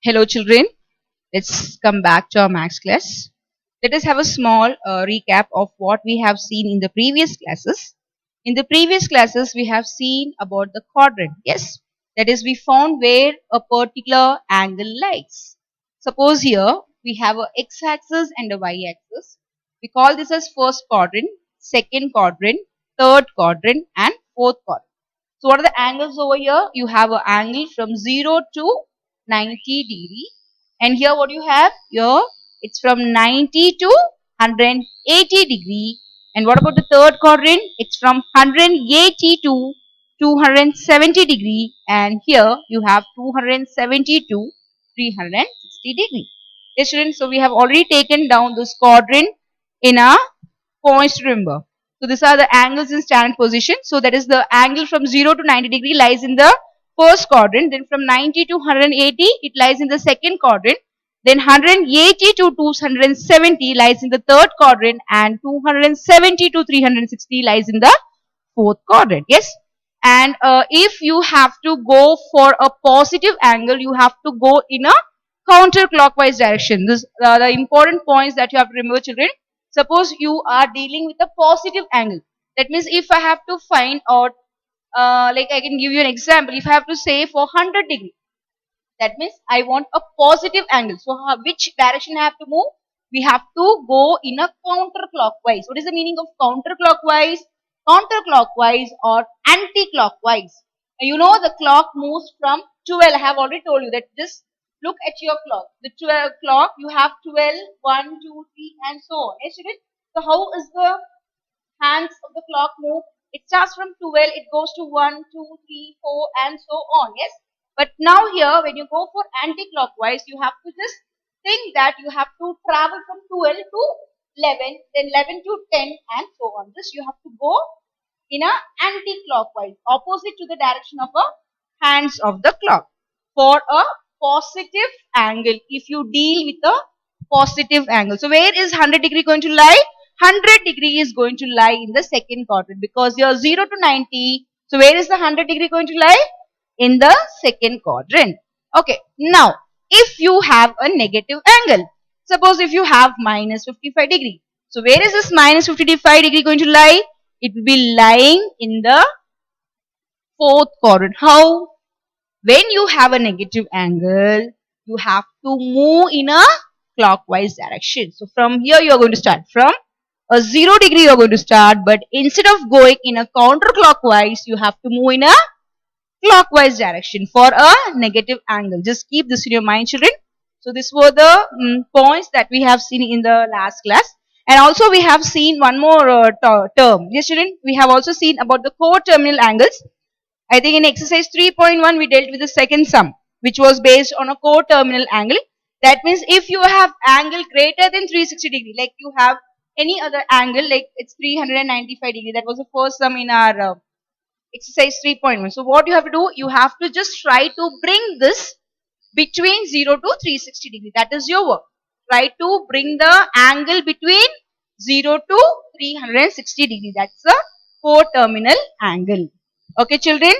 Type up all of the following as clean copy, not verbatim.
Hello children, let's come back to our maths class. Let us have a small recap of what we have seen in the previous classes. In the previous classes, we have seen about the quadrant. Yes, that is we found where a particular angle lies. Suppose here we have a x-axis and a y-axis. We call this as first quadrant, second quadrant, third quadrant and fourth quadrant. So what are the angles over here? You have an angle from 0 to 90 degree. And here what you have? Here it's from 90 to 180 degree. And what about the third quadrant? It's from 180 to 270 degree. And here you have 270 to 360 degree. Yes, students. So we have already taken down this quadrant in our points to remember. So these are the angles in standard position. So that is the angle from 0 to 90 degree lies in the first quadrant. Then from 90 to 180 it lies in the second quadrant. Then 180 to 270 lies in the third quadrant and 270 to 360 lies in the fourth quadrant. Yes. And if you have to go for a positive angle, you have to go in a counterclockwise direction. This the important points that you have to remember, children. Suppose you are dealing with a positive angle. That means if I have to find out, like I can give you an example. If I have to say for 100 degree, that means I want a positive angle. So which direction I have to move? We have to go in a counterclockwise. What is the meaning of counterclockwise? Counterclockwise or anti-clockwise. Now, you know the clock moves from 12. I have already told you that. Just look at your clock. The 12 clock, you have 12, 1, 2, 3 and so on. Yes, student? So how is the hands of the clock move? It starts from 12, it goes to 1, 2, 3, 4 and so on. Yes. But now here when you go for anti-clockwise, you have to just think that you have to travel from 12 to 11, then 11 to 10 and so on. This you have to go in a anti-clockwise, opposite to the direction of a hands of the clock for a positive angle. If you deal with a positive angle. So where is 100 degree going to lie? 100 degree is going to lie in the second quadrant because you're 0 to 90. So where is the 100 degree going to lie? In the second quadrant. Okay. Now, if you have a negative angle, suppose if you have minus 55 degree. So where is this minus 55 degree going to lie? It will be lying in the fourth quadrant. How? When you have a negative angle, you have to move in a clockwise direction. So from here you are going to start. From a 0 degree you are going to start, but instead of going in a counterclockwise, you have to move in a clockwise direction for a negative angle. Just keep this in your mind, children. So these were the points that we have seen in the last class. And also we have seen one more term. Yes, children, we have also seen about the coterminal angles. I think in exercise 3.1 we dealt with the second sum, which was based on a coterminal angle. That means if you have angle greater than 360 degree, like you have any other angle, like it's 395 degree. That was the first sum in our exercise 3.1. So what you have to do, you have to just try to bring this between 0 to 360 degree. That is your work. Try to bring the angle between 0 to 360 degree. That's the coterminal angle. Okay, children.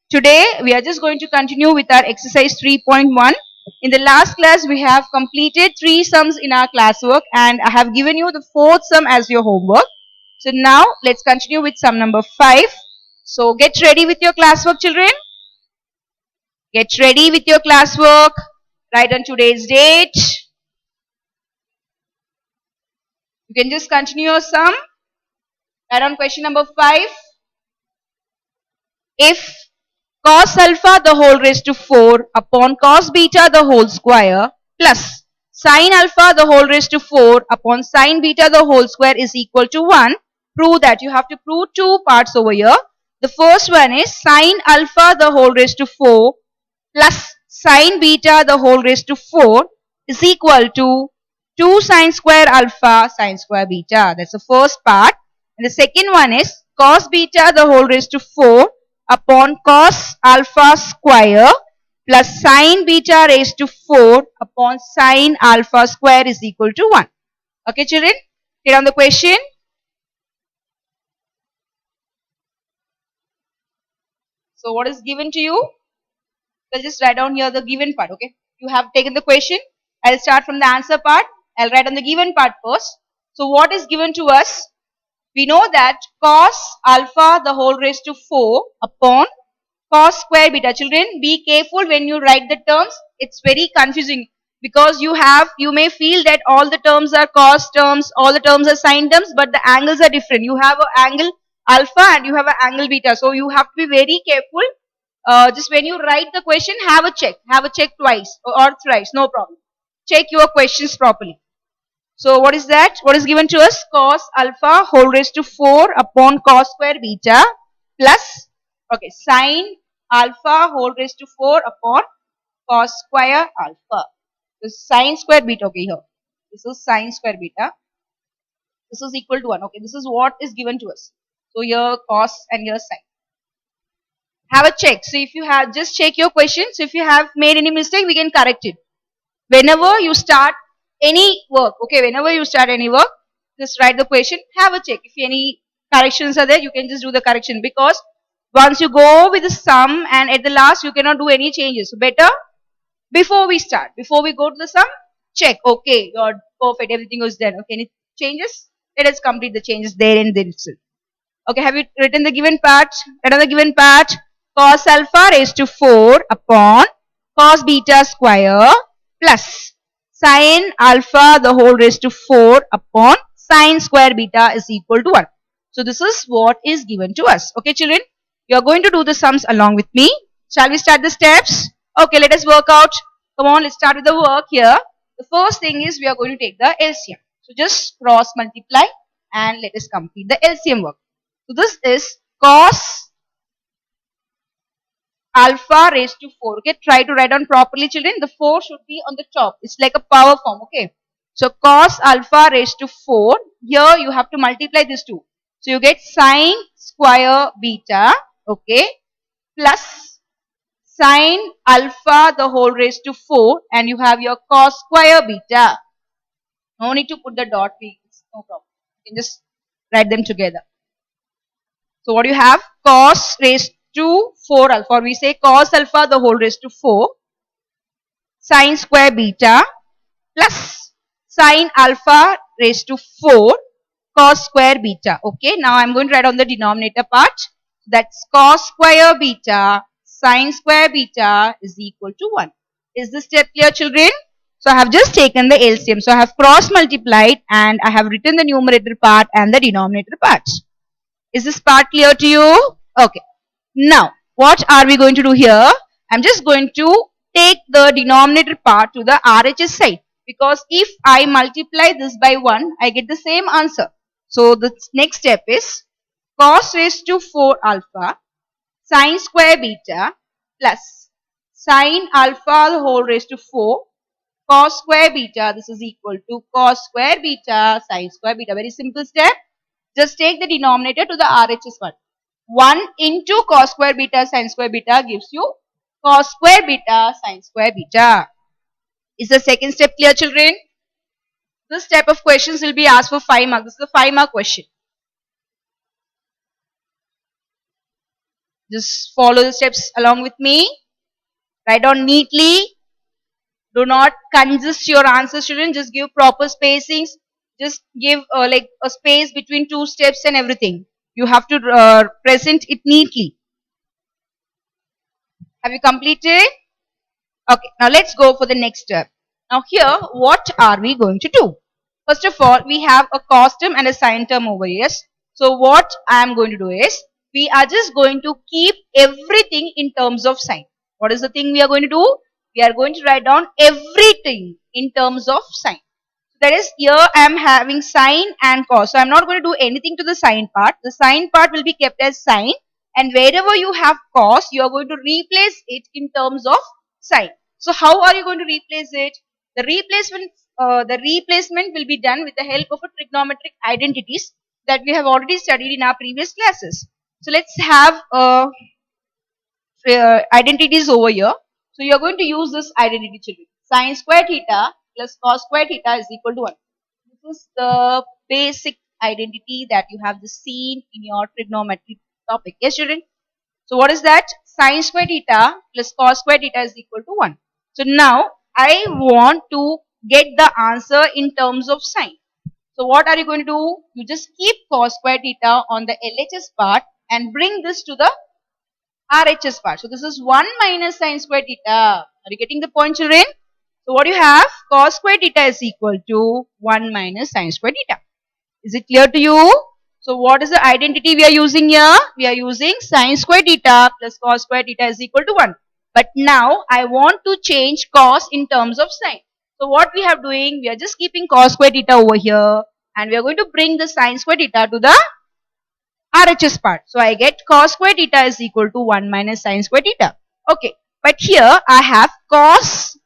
Today we are just going to continue with our exercise 3.1. In the last class we have completed 3 sums in our classwork and I have given you the 4th sum as your homework. So now let's continue with sum number 5. So get ready with your classwork, children. Get ready with your classwork. Write on today's date. You can just continue your sum. Write on question number 5. If cos alpha the whole raised to 4 upon cos beta the whole square plus sin alpha the whole raised to 4 upon sin beta the whole square is equal to 1, prove that. You have to prove 2 parts over here. The first one is sin alpha the whole raised to 4 plus sin beta the whole raised to 4 is equal to 2 sin square alpha sin square beta. That's the first part. And the second one is cos beta the whole raised to 4 upon cos alpha square plus sin beta raised to 4 upon sin alpha square is equal to 1. Okay, children? Get on the question. So what is given to you? So just write down here the given part, okay? You have taken the question. I'll start from the answer part. I'll write on the given part first. So what is given to us? We know that cos alpha the whole raised to 4 upon cos square beta. Children, be careful when you write the terms. It's very confusing because you may feel that all the terms are cos terms, all the terms are sine terms, but the angles are different. You have an angle alpha and you have an angle beta. So you have to be very careful. Just when you write the question, have a check. Have a check twice or thrice. No problem. Check your questions properly. So what is that? What is given to us? Cos alpha whole raised to 4 upon cos square beta plus, okay, sine alpha whole raised to 4 upon cos square alpha. This sine square beta, okay, here. This is sine square beta. This is equal to 1. Okay, this is what is given to us. So here cos and here sine. Have a check. So if you have, just check your questions. So if you have made any mistake, we can correct it. Whenever you start any work, okay, whenever you start any work, just write the question, have a check. If any corrections are there, you can just do the correction, because once you go with the sum and at the last you cannot do any changes. So better before we start, before we go to the sum, check, okay, you're perfect, everything was done. Okay, any changes? Let us complete the changes there and then itself. Okay, have you written the given part? Another given part, cos alpha raised to 4 upon cos beta square plus sine alpha the whole raised to 4 upon sine square beta is equal to 1. So this is what is given to us. Okay, children, you are going to do the sums along with me. Shall we start the steps? Okay, let us work out. Come on, let's start with the work here. The first thing is we are going to take the LCM. So just cross multiply and let us complete the LCM work. So this is cos alpha raised to 4. Okay, try to write down properly, children. The 4 should be on the top. It's like a power form. Okay, so cos alpha raised to 4. Here you have to multiply this 2. So you get sine square beta. Okay, plus sine alpha the whole raised to 4, and you have your cos square beta. No need to put the dot. No problem. You can just write them together. So what do you have? Cos raised to 4 alpha, or we say cos alpha the whole raised to 4 sine square beta plus sine alpha raised to 4 cos square beta. Okay, now I'm going to write on the denominator part. That's cos square beta sine square beta is equal to 1. Is this step clear, children? So I have just taken the LCM. So I have cross multiplied and I have written the numerator part and the denominator part. Is this part clear to you? Okay. Now, what are we going to do here? I'm just going to take the denominator part to the RHS side, because if I multiply this by 1, I get the same answer. So the next step is cos raised to 4 alpha sine square beta plus sine alpha the whole raised to 4 cos square beta. This is equal to cos square beta sine square beta. Very simple step. Just take the denominator to the RHS part. 1 into cos square beta sine square beta gives you cos square beta sine square beta. Is the second step clear, children? This type of questions will be asked for 5 marks. This is a 5-mark question. Just follow the steps along with me. Write down neatly. Do not congest your answers, children. Just give proper spacings. Just give like a space between 2 steps and everything. You have to present it neatly. Have you completed? Okay, now let's go for the next step. Now here, what are we going to do? First of all, we have a cos term and a sine term over here. So what I am going to do is, we are just going to keep everything in terms of sine. What is the thing we are going to do? We are going to write down everything in terms of sine. That is, here I am having sine and cos. So I am not going to do anything to the sine part. The sine part will be kept as sine, and wherever you have cos, you are going to replace it in terms of sine. So how are you going to replace it? The replacement will be done with the help of a trigonometric identities that we have already studied in our previous classes. So let's have identities over here. So you are going to use this identity, children. Sine square theta plus cos square theta is equal to 1. This is the basic identity that you have seen in your trigonometry topic. Yes, children? So what is that? Sine square theta plus cos square theta is equal to 1. So now I want to get the answer in terms of sign. So what are you going to do? You just keep cos square theta on the LHS part and bring this to the RHS part. So this is 1 minus sine square theta. Are you getting the point, children? So what you have? Cos square theta is equal to 1 minus sine square theta. Is it clear to you? So what is the identity we are using here? We are using sine square theta plus cos square theta is equal to 1. But now I want to change cos in terms of sine. So what we are doing? We are just keeping cos square theta over here and we are going to bring the sine square theta to the RHS part. So I get cos square theta is equal to 1 minus sine square theta. Okay. But here I have cos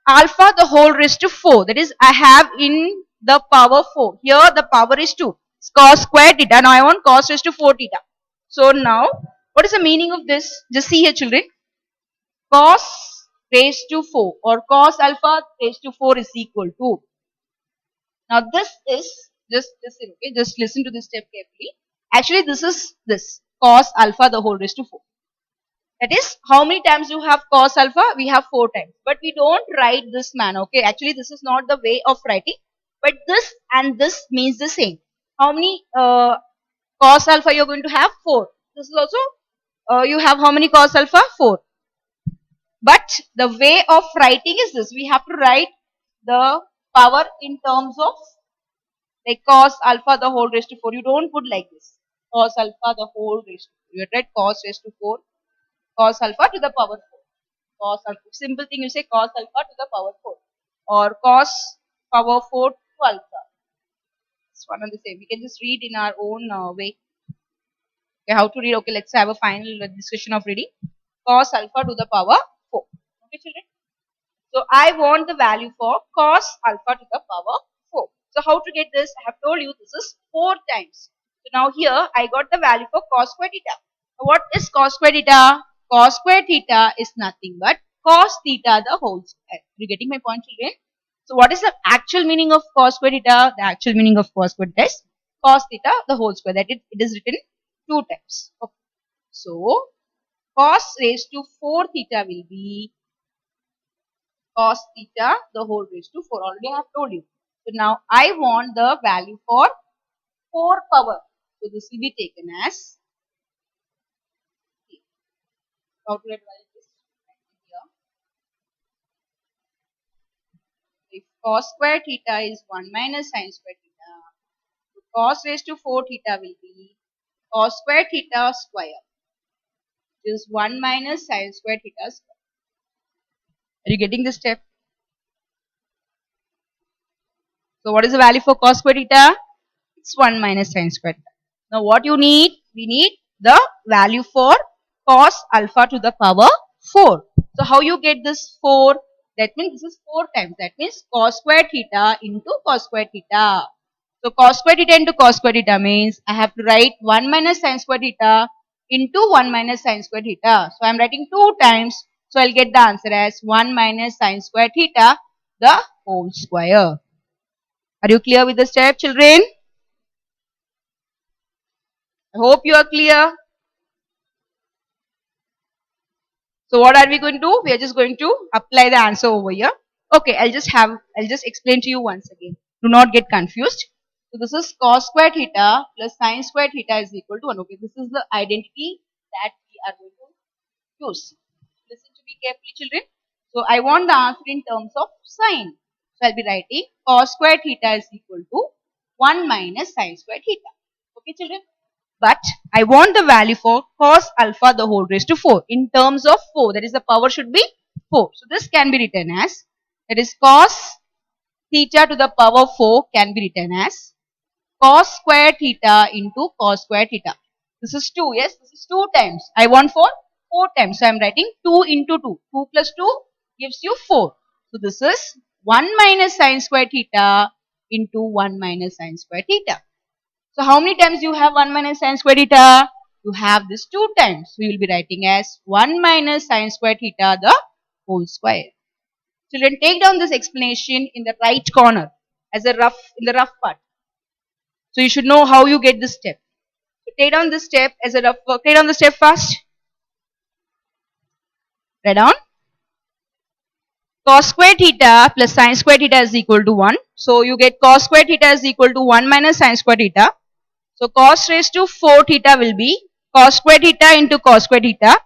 alpha the whole raised to 4. That is, I have in the power 4. Here the power is 2. It's cos square theta. Now I want cos raised to 4 theta. So now, what is the meaning of this? Just see here, children. Cos raised to 4 or cos alpha raised to 4 is equal to. Now this is, just listen, okay? Just listen to this step carefully. Actually, this is this cos alpha the whole raised to 4. That is, how many times you have cos alpha? We have 4 times. But we don't write this manner. Okay, actually this is not the way of writing. But this and this means the same. How many cos alpha you're going to have? 4. This is also, you have how many cos alpha? 4. But the way of writing is this. We have to write the power in terms of like cos alpha the whole raised to 4. You don't put like this. Cos alpha the whole raised to 4. You write cos raised to 4. Cos alpha to the power 4. Cos alpha. Simple thing you say cos alpha to the power 4. Or cos power 4 to alpha. It's one and the same. We can just read in our own way. Okay, how to read? Okay, let's have a final discussion of reading. Cos alpha to the power 4. Okay, children? So I want the value for cos alpha to the power 4. So how to get this? I have told you this is 4 times. So now here I got the value for cos square theta. What is cos square theta? Cos square theta is nothing but cos theta the whole square. Are you getting my point, children? So what is the actual meaning of cos square theta? The actual meaning of cos square theta is cos theta the whole square. That it is written 2 times. Okay. So cos raised to 4 theta will be cos theta the whole raised to 4. Already I have told you. So now I want the value for 4 power. So this will be taken as calculate value is here. If cos square theta is 1 minus sine square theta, so cos raised to 4 theta will be cos square theta square, which is 1 minus sine square theta square. Are you getting this step? So what is the value for cos square theta? It's 1 minus sine square theta. Now what you need? We need the value for cos alpha to the power 4. So how you get this 4? That means this is 4 times. That means cos square theta into cos square theta. So cos square theta into cos square theta means I have to write 1 minus sine square theta into 1 minus sine square theta. So I am writing 2 times. So I'll get the answer as 1 minus sine square theta the whole square. Are you clear with the step, children? I hope you are clear. So what are we going to do? We are just going to apply the answer over here. Okay, I'll just explain to you once again. Do not get confused. So this is cos square theta plus sine square theta is equal to 1. Okay, this is the identity that we are going to use. Listen to me carefully, children. So I want the answer in terms of sine. So I'll be writing cos square theta is equal to 1 minus sine square theta. Okay, children. But I want the value for cos alpha the whole raised to 4 in terms of 4. That is, the power should be 4. So this can be written as, that is, cos theta to the power 4 can be written as cos square theta into cos square theta. This is 2. Yes, this is 2 times. I want for 4 times. So I am writing 2 into 2. 2 plus 2 gives you 4. So this is 1 minus sine square theta into 1 minus sine square theta. So how many times you have 1 minus sine square theta? You have this 2 times. We will be writing as 1 minus sine square theta the whole square. Children, take down this explanation in the right corner as a rough, in the rough part. So you should know how you get this step. So take down this step as a rough work. Take down the step fast. Write down. cos square theta plus sin square theta is equal to 1. So you get cos square theta is equal to 1 minus sin square theta. So cos raised to 4 theta will be cos square theta into cos square theta.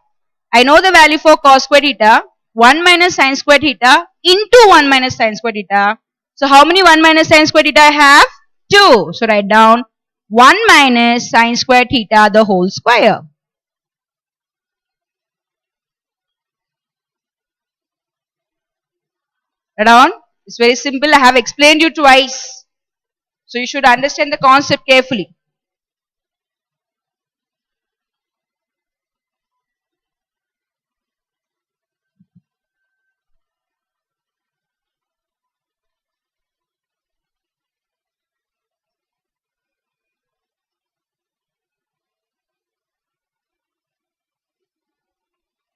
I know the value for cos square theta, 1 minus sin square theta into 1 minus sin square theta. So how many 1 minus sin square theta I have? 2. So write down 1 minus sin square theta the whole square. Write down. It's very simple. I have explained you twice. So you should understand the concept carefully.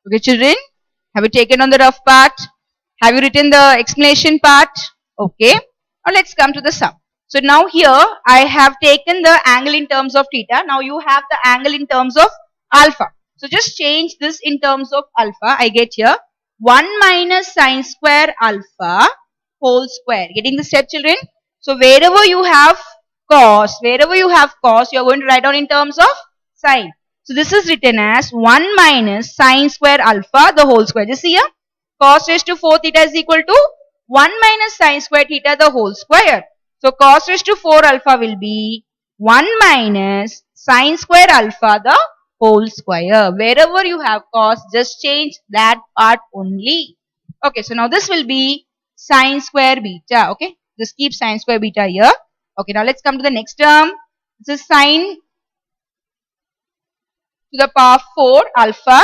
Okay, children, have you taken on the rough part? Have you written the explanation part? Okay. Now let's come to the sum. So now here I have taken the angle in terms of theta. Now you have the angle in terms of alpha. So just change this in terms of alpha. I get here 1 minus sine square alpha whole square. Getting the step, children? So wherever you have cos, you are going to write down in terms of sine. So this is written as 1 minus sine square alpha the whole square. Just see here. Cos raised to 4 theta is equal to 1 minus sine square theta the whole square. So cos raised to 4 alpha will be 1 minus sine square alpha the whole square. Wherever you have cos, just change that part only. Okay, so now this will be sine square beta. Okay, just keep sine square beta here. Okay, now let's come to the next term. This is sine to the power 4 alpha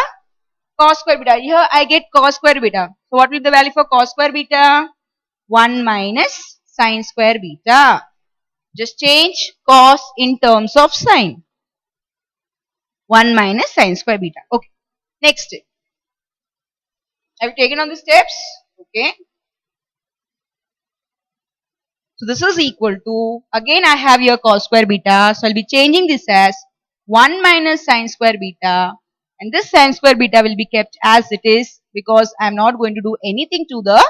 cos square beta. Here I get cos square beta. So what will be the value for cos square beta? 1 minus sine square beta. Just change cos in terms of sine. 1 minus sine square beta. Okay. Next. Have you taken on the steps? Okay. So this is equal to, again I have here cos square beta. So I'll be changing this as 1 minus sine square beta. And this sine square beta will be kept as it is because I am not going to do anything to the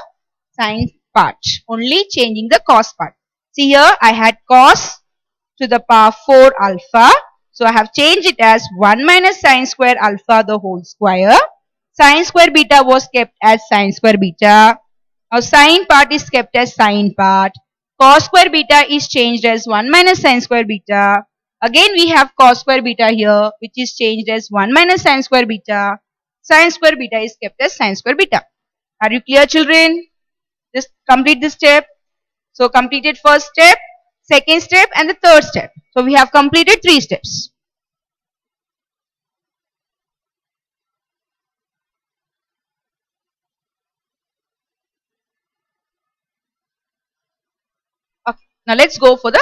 sine part. Only changing the cos part. See here I had cos to the power 4 alpha. So I have changed it as 1 minus sine square alpha the whole square. Sine square beta was kept as sine square beta. Now sine part is kept as sine part. Cos square beta is changed as 1 minus sine square beta. Again we have cos square beta here which is changed as 1 minus sine square beta. Sine square beta is kept as sine square beta. Are you clear, children? Just complete this step. So completed first step, second step and the third step. So we have completed 3 steps. Okay. Now let's go for the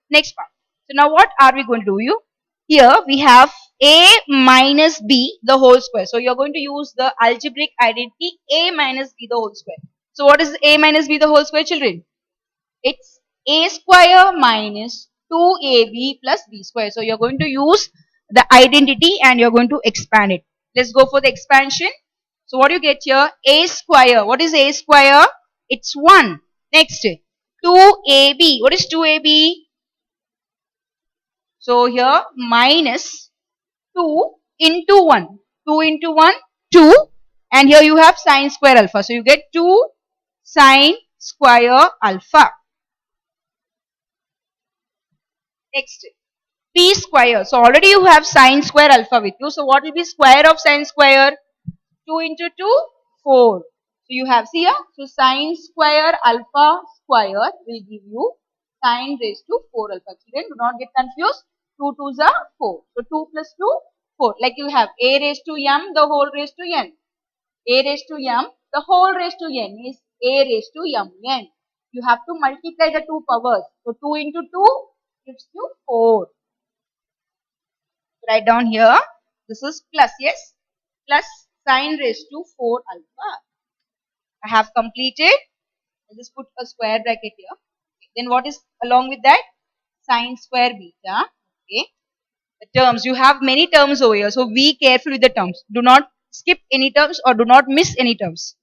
next part. So now what are we going to do? Here we have a minus b the whole square. So you're going to use the algebraic identity a minus b the whole square. So what is a minus b the whole square, children? It's a square minus 2ab plus b square. So you're going to use the identity and you're going to expand it. Let's go for the expansion. So what you get here? A square. What is a square? It's 1. Next, 2ab. What is 2ab? So here minus 2 into 1. 2 into 1, 2. And here you have sine square alpha. So you get 2 sine square alpha. Next, p square. So already you have sine square alpha with you. So what will be square of sine square? 2 into 2, 4. So you have, see here. So sine square alpha square will give you sine raised to 4 alpha. Children, do not get confused. 2 2s are 4. So 2 plus 2, 4. Like you have a raised to m the whole raised to n. A raised to m the whole raised to n is a raised to mn. You have to multiply the two powers. So 2 into 2 gives you 4. Write down here. This is plus, yes. Plus sine raised to 4 alpha. I have completed. I just put a square bracket here. Then what is along with that? Sine square beta. Okay. The terms. You have many terms over here. So be careful with the terms. Do not skip any terms or do not miss any terms.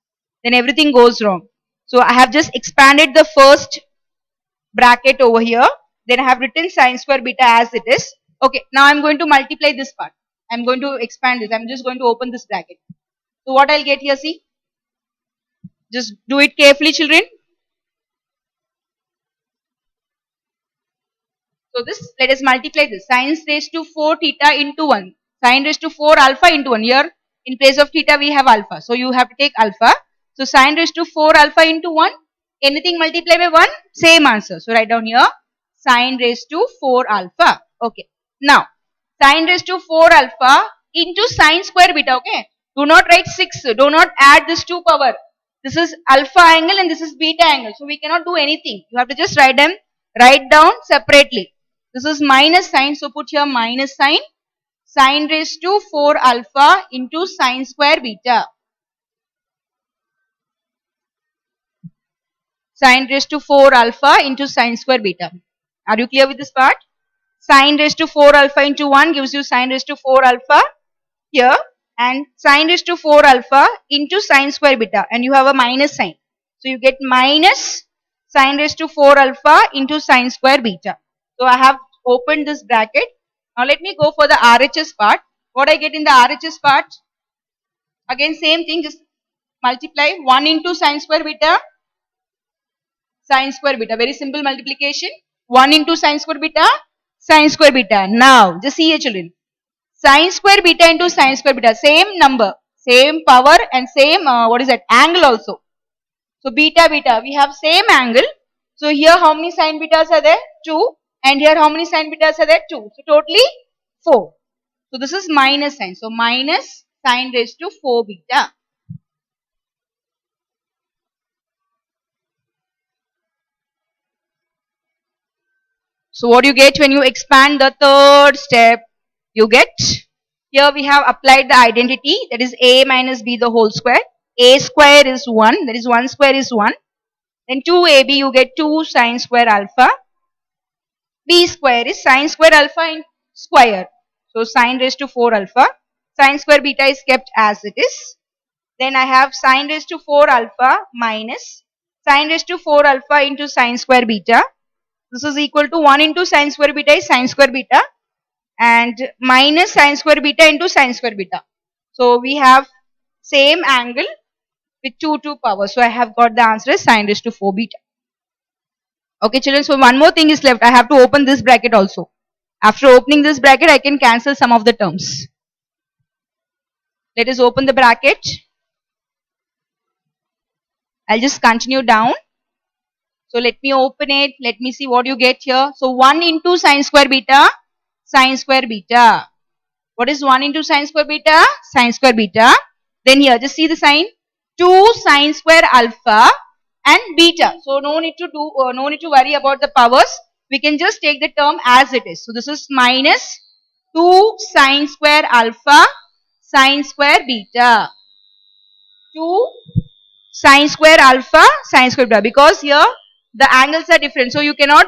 Then everything goes wrong. So I have just expanded the first bracket over here. Then I have written sine square beta as it is. Okay, now I'm going to multiply this part. I'm going to expand this. I'm just going to open this bracket. So what I'll get here, see? Just do it carefully, children. So this, let us multiply this. Sine raised to 4 theta into 1. Sine raised to 4 alpha into 1. Here, in place of theta, we have alpha. So you have to take alpha. So sine raised to 4 alpha into 1. Anything multiplied by 1, same answer. So write down here, sine raised to 4 alpha. Okay. Now, sine raised to 4 alpha into sine square beta. Okay. Do not write 6. Do not add this 2 power. This is alpha angle and this is beta angle. So we cannot do anything. You have to just write down separately. This is minus sign, so put here minus sign. Sine raised to 4 alpha into sine square beta. Sine raised to 4 alpha into sine square beta. Are you clear with this part? Sine raised to 4 alpha into 1 gives you sine raised to 4 alpha here, and sine raised to 4 alpha into sine square beta, and you have a minus sign. So you get minus sine raised to 4 alpha into sine square beta. So I have opened this bracket. Now let me go for the RHS part. What I get in the RHS part? Again same thing, just multiply 1 into sine square beta. Sine square beta, very simple multiplication. 1 into sine square beta, sine square beta. Now just see here children. Sine square beta into sine square beta, same number, same power and same what is that, angle also. So beta beta, we have same angle. So here how many sine betas are there? 2. And here how many sine betas are there? 2. So totally 4. So this is minus sign. So minus sine raised to 4 beta. So what you get when you expand the third step? You get, here we have applied the identity, that is a minus b the whole square. A square is 1, that is 1 square is 1. Then 2ab you get 2 sine square alpha. B square is sine square alpha in square. So sine raised to 4 alpha. Sine square beta is kept as it is. Then I have sine raised to 4 alpha minus sine raised to 4 alpha into sine square beta. This is equal to 1 into sine square beta is sine square beta, and minus sine square beta into sine square beta. So we have same angle with 2 power. So I have got the answer as sine raised to 4 beta. Okay children, so one more thing is left. I have to open this bracket also. After opening this bracket, I can cancel some of the terms. Let us open the bracket. I'll just continue down. So let me open it. Let me see what you get here. So 1 into sine square beta, sine square beta. What is 1 into sine square beta? Sine square beta. Then here, just see the sign. 2 sine square alpha and beta. So no need to worry about the powers. We can just take the term as it is. So this is minus 2 sine square alpha sine square beta. 2 sine square alpha sine square beta, because here the angles are different, so you cannot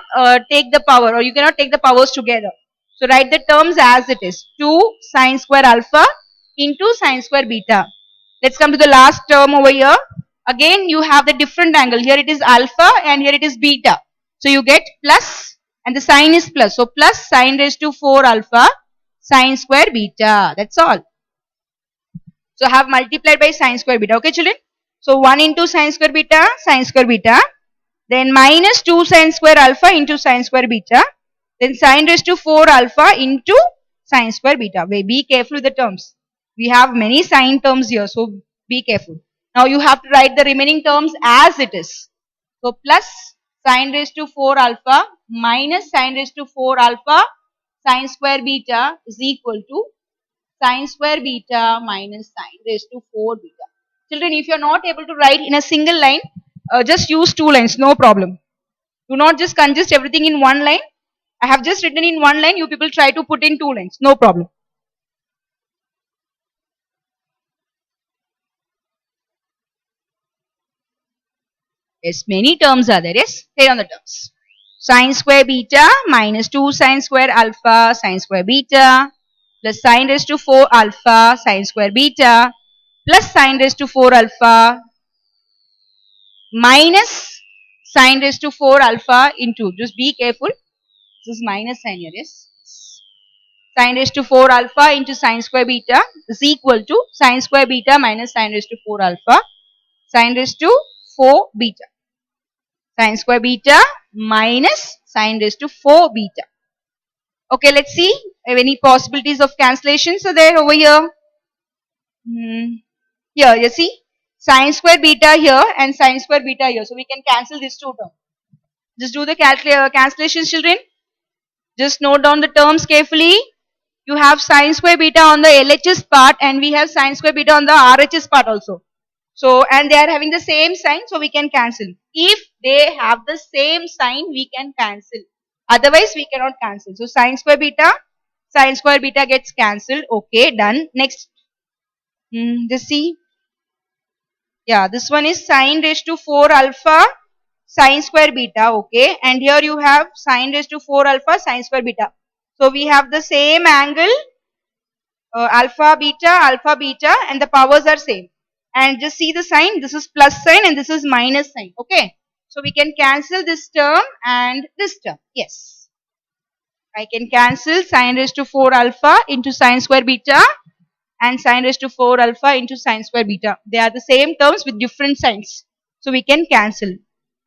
take the power, or you cannot take the powers together. So write the terms as it is. 2 sine square alpha into sine square beta. Let's come to the last term over here. Again you have the different angle. Here it is alpha and here it is beta. So you get plus, and the sign is plus. So plus sine raised to 4 alpha sine square beta. That's all. So I have multiplied by sine square beta. Okay children. So 1 into sine square beta, sine square beta. Then minus 2 sine square alpha into sine square beta. Then sine raised to 4 alpha into sine square beta. Be careful with the terms. We have many sine terms here, so be careful. Now you have to write the remaining terms as it is. So plus sine raised to 4 alpha minus sine raised to 4 alpha sine square beta is equal to sine square beta minus sine raised to 4 beta. Children, if you are not able to write in a single line, just use 2 lines, no problem. Do not just congest everything in one line. I have just written in one line, you people try to put in 2 lines, no problem. Yes, many terms are there. Yes, here on the terms. Sine square beta minus 2 sine square alpha sine square beta plus sine raised to 4 alpha sine square beta plus sine raised to 4 alpha minus sine raised to 4 alpha into, just be careful, this is minus sign here, yes. Sine raised to 4 alpha into sine square beta is equal to sine square beta minus sine raised to 4 alpha, sine raised to 4 beta. Sine square beta minus sine raised to 4 beta. Okay, let's see if any possibilities of cancellations are there over here. Here, you see, sine square beta here and sine square beta here. So we can cancel these two terms. Just do the cancellations, children. Just note down the terms carefully. You have sine square beta on the LHS part and we have sine square beta on the RHS part also. So, and they are having the same sign, so we can cancel. If they have the same sign, we can cancel. Otherwise, we cannot cancel. So, sine square beta gets cancelled. Okay, done. Next, just see. Yeah, this one is sine raised to 4 alpha sine square beta. Okay, and here you have sine raised to 4 alpha sine square beta. So, we have the same angle, alpha beta, and the powers are same. And just see the sign, this is plus sign and this is minus sign. Okay, so we can cancel this term and this term. Yes, I can cancel sine raised to 4 alpha into sine square beta and sine raised to 4 alpha into sine square beta. They are the same terms with different signs, so we can cancel.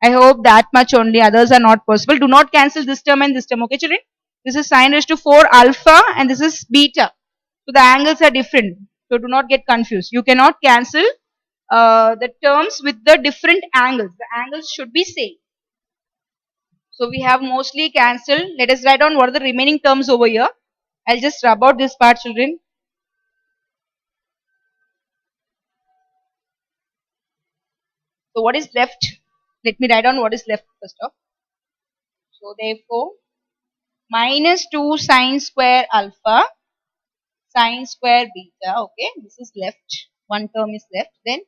I hope that much only, others are not possible. Do not cancel this term and this term. Okay, children, this is sine raised to 4 alpha and this is beta. So the angles are different. So do not get confused. You cannot cancel the terms with the different angles. The angles should be same. So we have mostly cancelled. Let us write down what are the remaining terms over here. I'll just rub out this part, children. So what is left? Let me write down what is left first off. So therefore, minus 2 sine square alpha sine square beta. Okay, this is left. One term is left. Then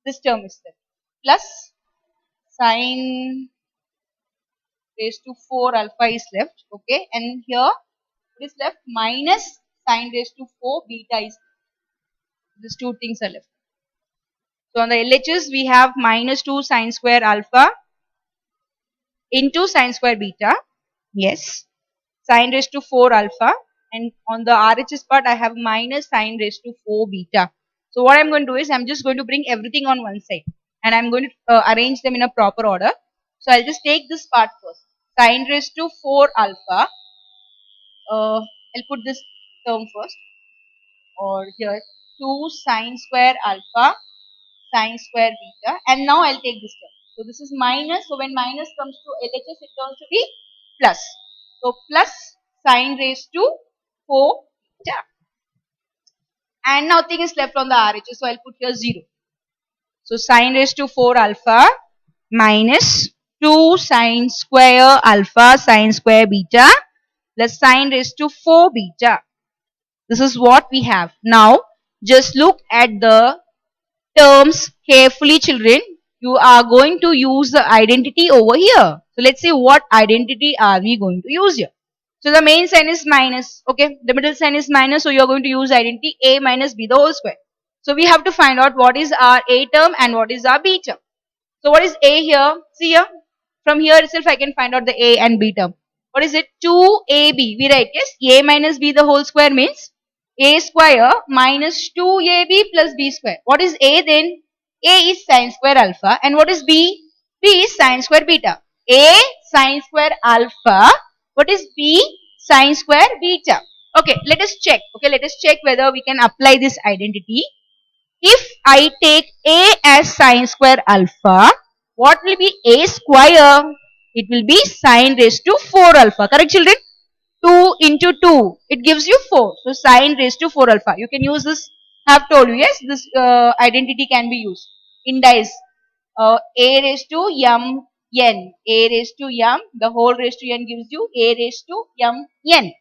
this term is left. Plus sine raised to 4 alpha is left. Okay, and here it is left minus sine raised to 4 beta is left. These two things are left. So on the LHS we have minus 2 sine square alpha into sine square beta. Yes, sine raised to 4 alpha, and on the RHS part I have minus sine raised to 4 beta. So what I'm going to do is I'm just going to bring everything on one side and I'm going to arrange them in a proper order. So I'll just take this part first. Sine raised to 4 alpha. I'll put this term first, or here 2 sine square alpha sine square beta, and now I'll take this term. So this is minus, so when minus comes to LHS it turns to be plus. So plus sine raised to 4 beta, and nothing is left on the RHS, so I'll put here 0. So sine raised to 4 alpha minus 2 sine square alpha sine square beta plus sine raised to 4 beta. This is what we have. Now just look at the terms carefully, children. You are going to use the identity over here. So let's see what identity are we going to use here. So the main sign is minus. Okay, the middle sign is minus, so you are going to use identity a minus b the whole square. So we have to find out what is our a term and what is our b term. So what is a here? See here, from here itself I can find out the a and b term. What is it? 2ab. We write, yes, a minus b the whole square means a square minus 2ab plus b square. What is a then? A is sine square alpha, and what is b? B is sine square beta. A sine square alpha. What is b? Sine square beta. Okay, let us check. Okay, let us check whether we can apply this identity. If I take a as sine square alpha, what will be a square? It will be sine raised to 4 alpha. Correct, children? 2 into 2, it gives you 4. So sine raised to 4 alpha. You can use this. I have told you, yes, this identity can be used. Indice a raised to m n. A raised to m, the whole raised to n gives you a raised to m n.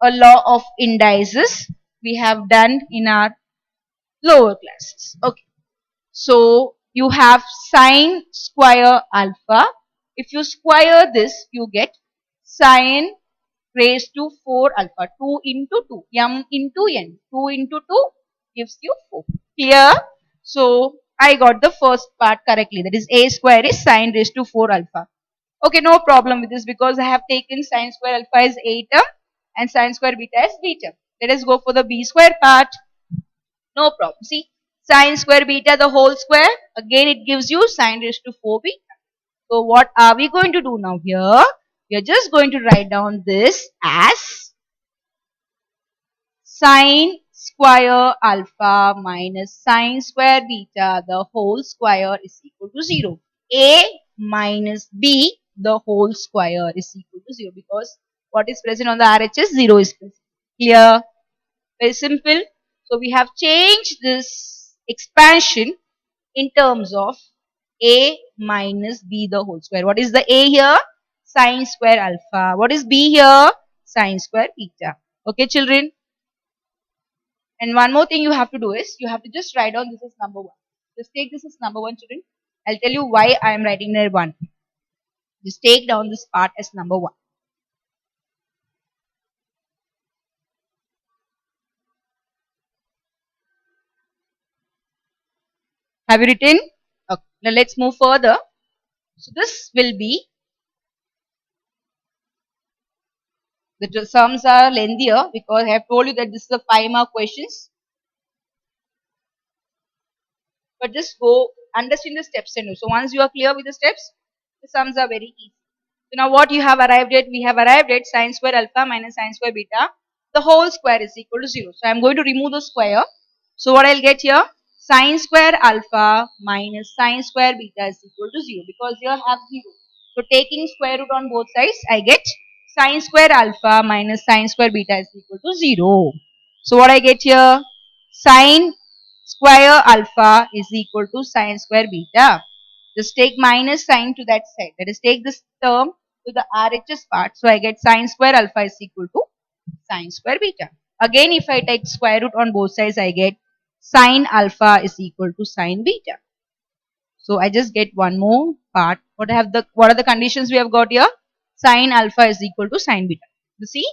A law of indices we have done in our lower classes. Okay. So you have sine square alpha. If you square this, you get sine raised to 4 alpha. 2 into 2, m into n. 2 into 2 gives you 4. Clear? So I got the first part correctly. That is a square is sine raised to 4 alpha. Okay, no problem with this because I have taken sine square alpha as a term and sine square beta as b term. Let us go for the b square part. No problem. See, sine square beta the whole square. Again, it gives you sine raised to 4 beta. So what are we going to do now here? We are just going to write down this as sine square alpha minus sine square beta the whole square is equal to 0. A minus B the whole square is equal to 0 because what is present on the RHS? 0 is present. Clear? Very simple. So we have changed this expansion in terms of A minus B the whole square. What is the A here? Sine square alpha. What is B here? Sine square beta. Okay, children? And one more thing you have to do is, you have to just write down this as number 1. Just take this as number 1, children. I'll tell you why I am writing there 1. Just take down this part as number 1. Have you written? Okay. Now let's move further. So this will be, the sums are lengthier because I have told you that this is a 5-mark questions. But just go understand the steps and do. So once you are clear with the steps, the sums are very easy. So now what you have arrived at? We have arrived at sine square alpha minus sine square beta. The whole square is equal to 0. So I am going to remove the square. So what I'll get here? Sine square alpha minus sine square beta is equal to 0 because here I have 0. So taking square root on both sides, I get sine square alpha minus sine square beta is equal to 0. So what I get here? Sine square alpha is equal to sine square beta. Just take minus sign to that side. That is, take this term to the RHS part. So I get sine square alpha is equal to sine square beta. Again, if I take square root on both sides, I get sine alpha is equal to sine beta. So I just get one more part. What are the conditions we have got here? Sine alpha is equal to sine beta. You see,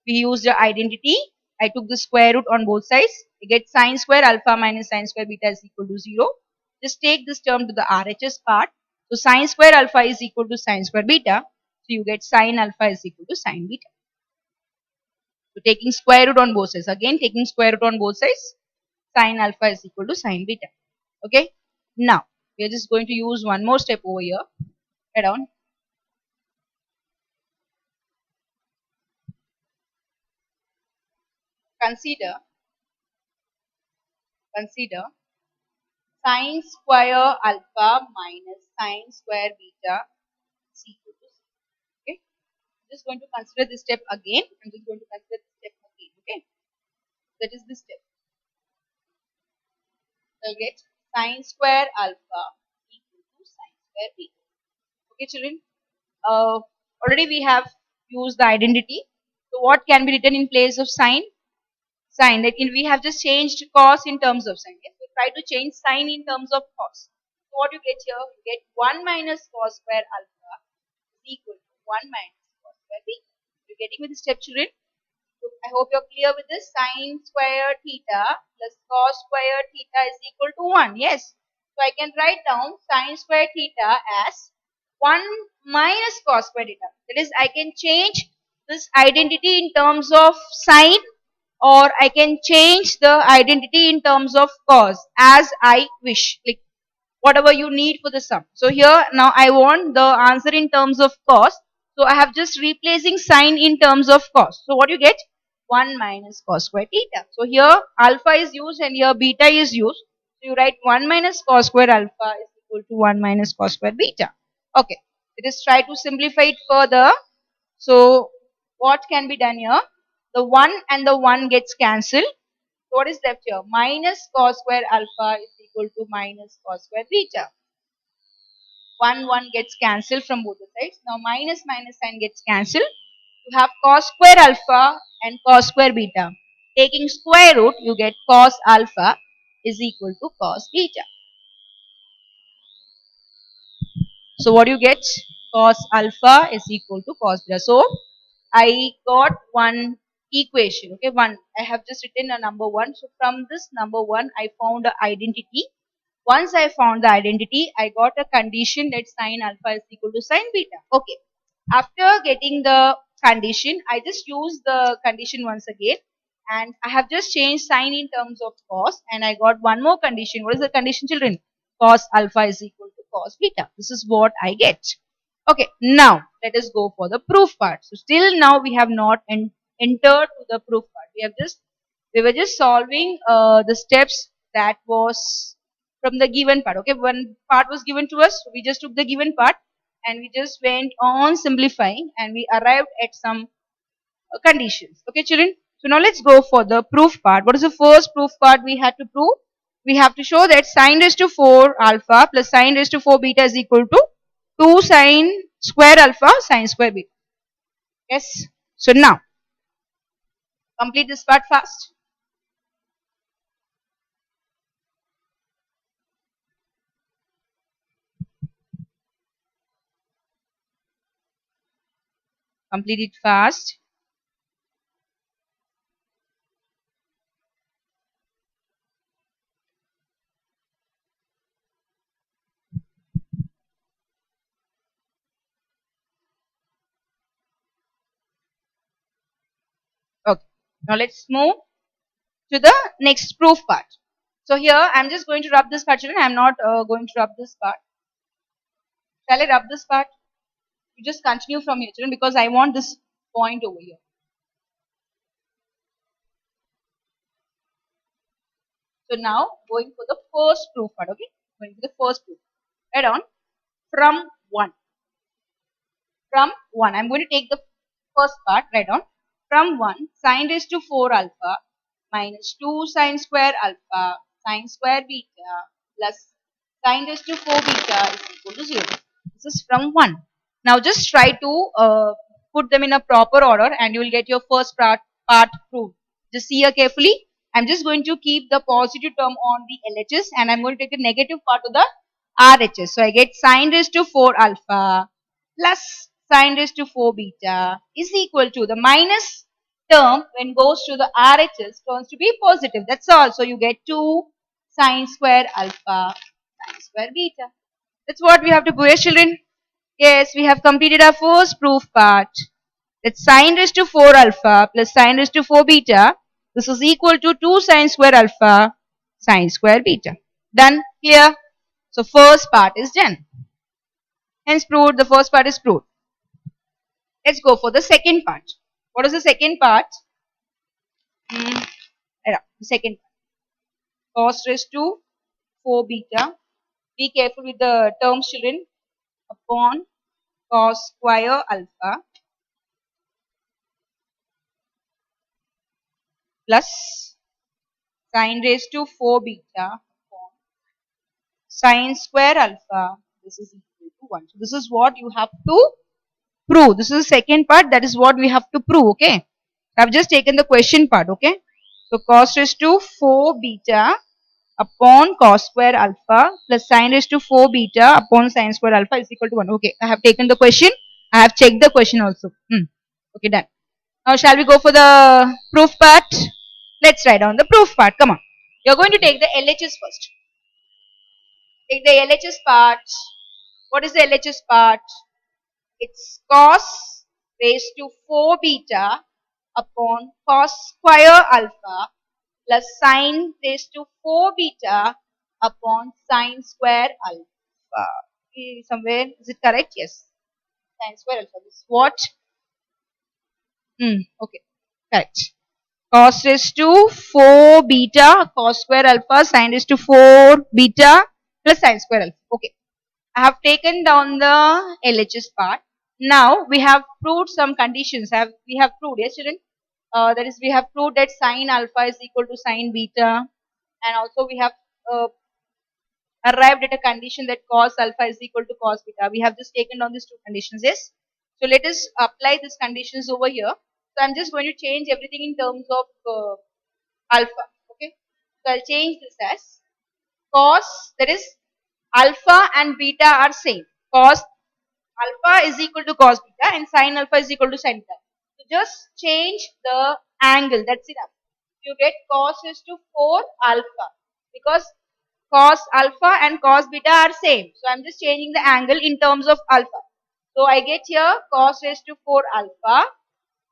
we used the identity. I took the square root on both sides. I get sine square alpha minus sine square beta is equal to 0. Just take this term to the RHS part. So sine square alpha is equal to sine square beta. So you get sine alpha is equal to sine beta. So taking square root on both sides. Again taking square root on both sides. Sine alpha is equal to sine beta. Okay. Now we are just going to use one more step over here. Head on. Consider sine square alpha minus sine square beta is equal to 0. Okay. I'm just going to consider this step again. Okay. That is this step. I'll get sine square alpha equal to sine square beta. Okay, children. Already we have used the identity. So what can be written in place of sine? Sine. That we have just changed cos in terms of sine. Yes, we try to change sine in terms of cos. So what you get here? You get 1 minus cos square alpha is equal to 1 minus cos square beta. You're getting with the step, children? So I hope you're clear with this. Sine square theta plus cos square theta is equal to 1. Yes. So I can write down sine square theta as 1 minus cos square theta. That is, I can change this identity in terms of sine, or I can change the identity in terms of cos as I wish. Like whatever you need for the sum. So here now I want the answer in terms of cos. So I have just replacing sine in terms of cos. So what you get? 1 minus cos square theta. So here alpha is used and here beta is used. So you write 1 minus cos square alpha is equal to 1 minus cos square beta. Okay. Let us try to simplify it further. So what can be done here? The 1 and the 1 gets cancelled. So what is left here? Minus cos square alpha is equal to minus cos square beta. 1 gets cancelled from both the sides. Now minus minus sign gets cancelled. You have cos square alpha and cos square beta. Taking square root, you get cos alpha is equal to cos beta. So what you get? Cos alpha is equal to cos beta. So I got one equation. Okay, one. I have just written a number 1. So from this number 1, I found the identity. Once I found the identity, I got a condition that sine alpha is equal to sine beta. Okay. After getting the condition, I just use the condition once again, and I have just changed sine in terms of cos, and I got one more condition. What is the condition, children? Cos alpha is equal to cos beta. This is what I get. Okay, now let us go for the proof part. So still now we have not entered to the proof part. We were just solving the steps that was from the given part. Okay, one part was given to us. So we just took the given part and we just went on simplifying and we arrived at some conditions. Okay, children. So now let's go for the proof part. What is the first proof part we had to prove? We have to show that sine raised to 4 alpha plus sine raised to 4 beta is equal to 2 sine square alpha sine square beta. Yes. So now complete this part fast. Complete it fast. Okay. Now let's move to the next proof part. So here I'm just going to rub this part, children. I'm not going to rub this part. Shall I rub this part? You just continue from here, children, because I want this point over here. So now going for the first proof part, okay? Going to the first proof. Head on from 1. From 1. I'm going to take the first part, right on. From 1, sine raised to 4 alpha minus 2 sine square alpha sine square beta plus sine raised to 4 beta is equal to 0. This is from 1. Now just try to put them in a proper order and you will get your first part proved. Just see here carefully. I'm just going to keep the positive term on the LHS and I'm going to take the negative part of the RHS. So I get sine raised to 4 alpha plus sine raised to 4 beta is equal to the minus term when goes to the RHS turns to be positive. That's all. So you get 2 sine square alpha sine square beta. That's what we have to prove, children. Yes, we have completed our first proof part. That sine raised to 4 alpha plus sine raised to 4 beta. This is equal to 2 sine square alpha sine square beta. Done? Clear? So first part is done. Hence proved, the first part is proved. Let's go for the second part. What is the second part? The second part. Cos raised to 4 beta. Be careful with the terms, children. Upon cos square alpha plus sine raised to 4 beta upon sine square alpha. This is equal to 1. So this is what you have to prove. This is the second part. That is what we have to prove. Okay. I've just taken the question part. Okay. So cos raised to 4 beta upon cos square alpha plus sine raised to 4 beta upon sine square alpha is equal to 1. Okay. I have taken the question. I have checked the question also. Okay. Done. Now shall we go for the proof part? Let's write down the proof part. Come on. You're going to take the LHS first. Take the LHS part. What is the LHS part? It's cos raised to 4 beta upon cos square alpha plus sine raised to 4 beta upon sine square alpha. Somewhere, is it correct? Yes. Sine square alpha. This is what? Okay. Correct. Cos raised to 4 beta cos square alpha sine raised to 4 beta plus sine square alpha. Okay. I have taken down the LHS part. Now we have proved some conditions. We have proved, yes, children? That is, we have proved that sine alpha is equal to sine beta, and also we have arrived at a condition that cos alpha is equal to cos beta. We have just taken down these two conditions, yes? So let us apply these conditions over here. So I'm just going to change everything in terms of alpha. Okay. So I'll change this as cos, that is alpha and beta are same. Cos alpha is equal to cos beta and sin alpha is equal to sin beta. So just change the angle. That's enough. You get cos raised to 4 alpha because cos alpha and cos beta are same. So I'm just changing the angle in terms of alpha. So I get here cos raised to 4 alpha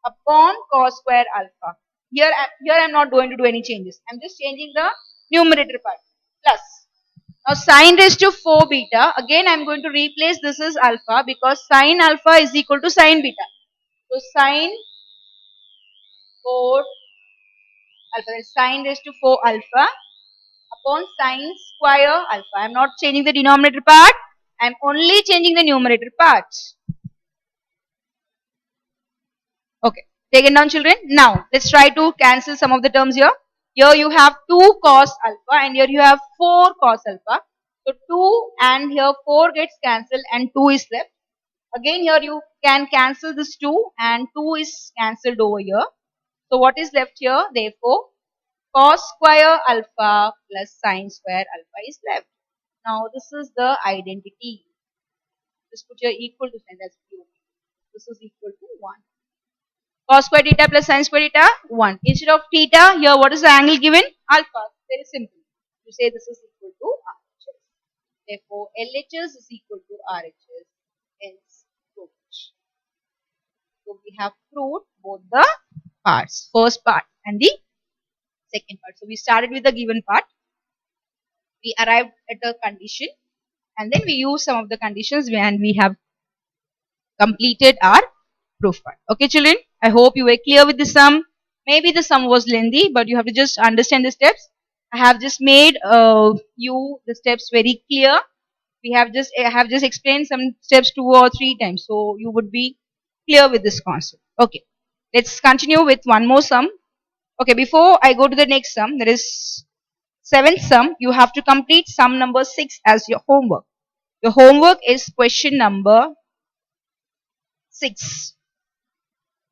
upon cos square alpha. Here I'm not going to do any changes. I'm just changing the numerator part. Plus. Now sine raised to 4 beta. Again I'm going to replace this as alpha because sine alpha is equal to sine beta. So sine 4 alpha. That is sine raised to 4 alpha upon sine square alpha. I am not changing the denominator part. I am only changing the numerator part. Okay. Take it down, children. Now, let's try to cancel some of the terms here. Here you have 2 cos alpha and here you have 4 cos alpha. So 2 and here 4 gets cancelled and 2 is left. Again here you can cancel this 2 and 2 is cancelled over here. So what is left here? Therefore, cos square alpha plus sine square alpha is left. Now this is the identity. Just put your equal to sign, that's true. This is equal to 1. Cos square theta plus sine square theta 1. Instead of theta, here what is the angle given? Alpha. Very simple. You say this is equal to RHS. Therefore, LHS is equal to RHS. Hence, proved. So we have proved both the parts. First part and the second part. So we started with the given part. We arrived at a condition and then we use some of the conditions and we have completed our proof part. Okay, children, I hope you were clear with the sum. Maybe the sum was lengthy, but you have to just understand the steps. I have just made you the steps very clear. I have just explained some steps 2 or 3 times, so you would be clear with this concept. Okay, let's continue with one more sum. Okay, before I go to the next sum, there is 7th sum. You have to complete sum number 6 as your homework. Your homework is question number 6.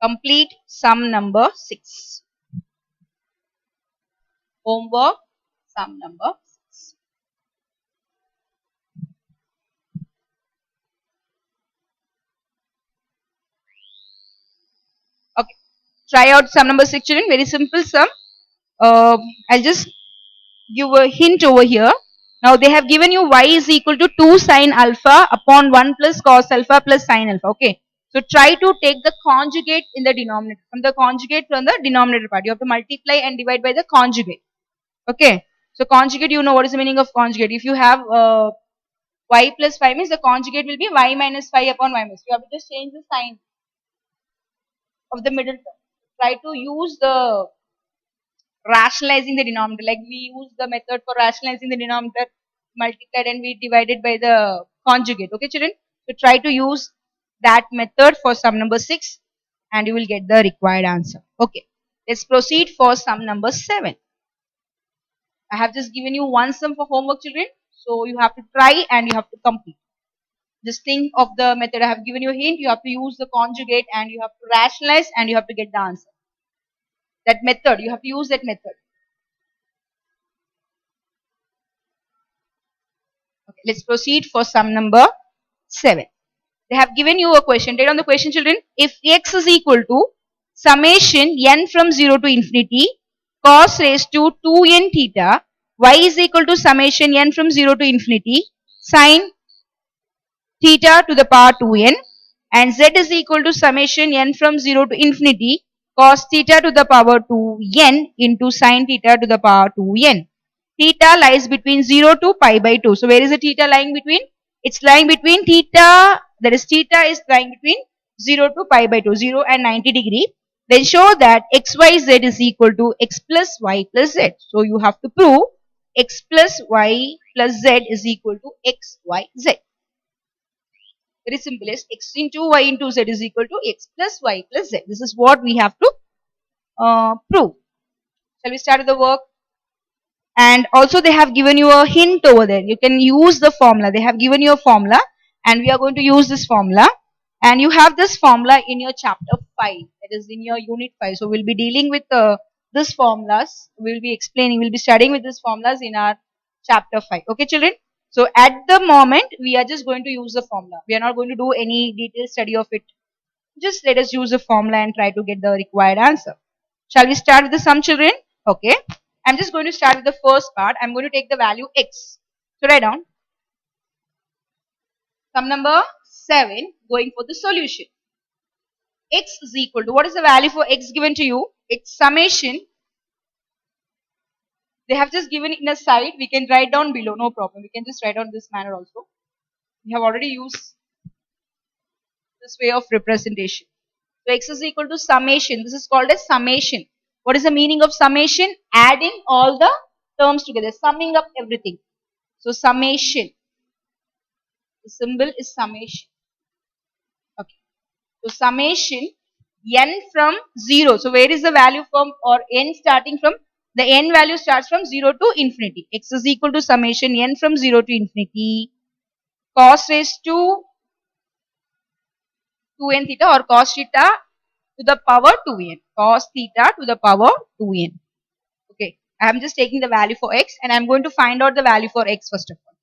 Complete sum number 6. Homework sum number 6. Okay. Try out sum number 6, children. Very simple sum. I'll just give a hint over here. Now they have given you y is equal to 2 sine alpha upon 1 plus cos alpha plus sine alpha. Okay. So try to take the conjugate in the denominator. From the denominator part. You have to multiply and divide by the conjugate. Okay. So conjugate, you know what is the meaning of conjugate. If you have y plus 5 means the conjugate will be y minus 5 upon y minus. You have to just change the sign of the middle term. Try to use the rationalizing the denominator. Like we use the method for rationalizing the denominator, multiplied and we divided by the conjugate. Okay, children? So try to use that method for sum number 6 and you will get the required answer. Okay. Let's proceed for sum number 7. I have just given you one sum for homework, children. So you have to try and you have to complete. Just think of the method. I have given you a hint. You have to use the conjugate and you have to rationalize and you have to get the answer. That method, you have to use that method. Okay, let's proceed for sum number 7. They have given you a question. Read on the question, children. If x is equal to summation n from 0 to infinity cos raised to 2n theta, y is equal to summation n from 0 to infinity sine theta to the power 2n and z is equal to summation n from 0 to infinity cos theta to the power 2n into sine theta to the power 2n. Theta lies between 0 to pi by 2. So where is the theta lying between? It's lying between theta, that is theta is lying between 0 to pi by 2, 0 and 90 degree. Then show that xyz is equal to x plus y plus z. So you have to prove x plus y plus z is equal to x, y, z. Very simple, is x into y into z is equal to x plus y plus z. This is what we have to prove. Shall we start the work? And also they have given you a hint over there. You can use the formula. They have given you a formula and we are going to use this formula. And you have this formula in your chapter 5. That is in your unit 5. So we'll be dealing with this formulas. We'll be explaining, we'll be studying with these formulas in our chapter 5. Okay, children? So at the moment, we are just going to use the formula. We are not going to do any detailed study of it. Just let us use the formula and try to get the required answer. Shall we start with the sum, children? Okay. I'm just going to start with the first part. I'm going to take the value x. So write down sum number 7 going for the solution. X is equal to, what is the value for x given to you? It's summation. They have just given it in a side. We can write down below, no problem. We can just write down this manner also. We have already used this way of representation. So x is equal to summation. This is called as summation. What is the meaning of summation? Adding all the terms together, summing up everything. So summation. The symbol is summation. Okay. So summation n from 0. So where is the value from, or n starting from? The n value starts from 0 to infinity. X is equal to summation n from 0 to infinity cos raised to 2n theta, or cos theta to the power 2n. Cos theta to the power 2n. Okay. I am just taking the value for x and I am going to find out the value for x first of all.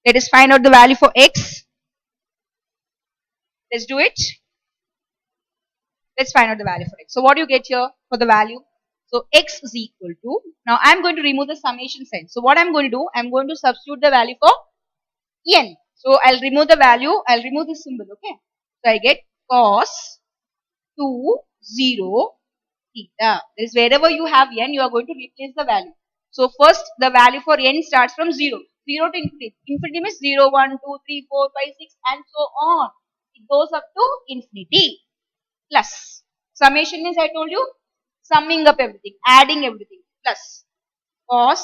Let us find out the value for x. Let's do it. Let's find out the value for x. So what do you get here for the value? So x is equal to, now I am going to remove the summation sign. So what I am going to do, I am going to substitute the value for n. So I'll remove the value, I'll remove the symbol, okay. So I get cos 2, 0, theta. That is, wherever you have n, you are going to replace the value. So first the value for n starts from 0. 0 to infinity. Infinity means 0, 1, 2, 3, 4, 5, 6 and so on. It goes up to infinity. Plus. Summation means, I told you, summing up everything, adding everything. Plus cos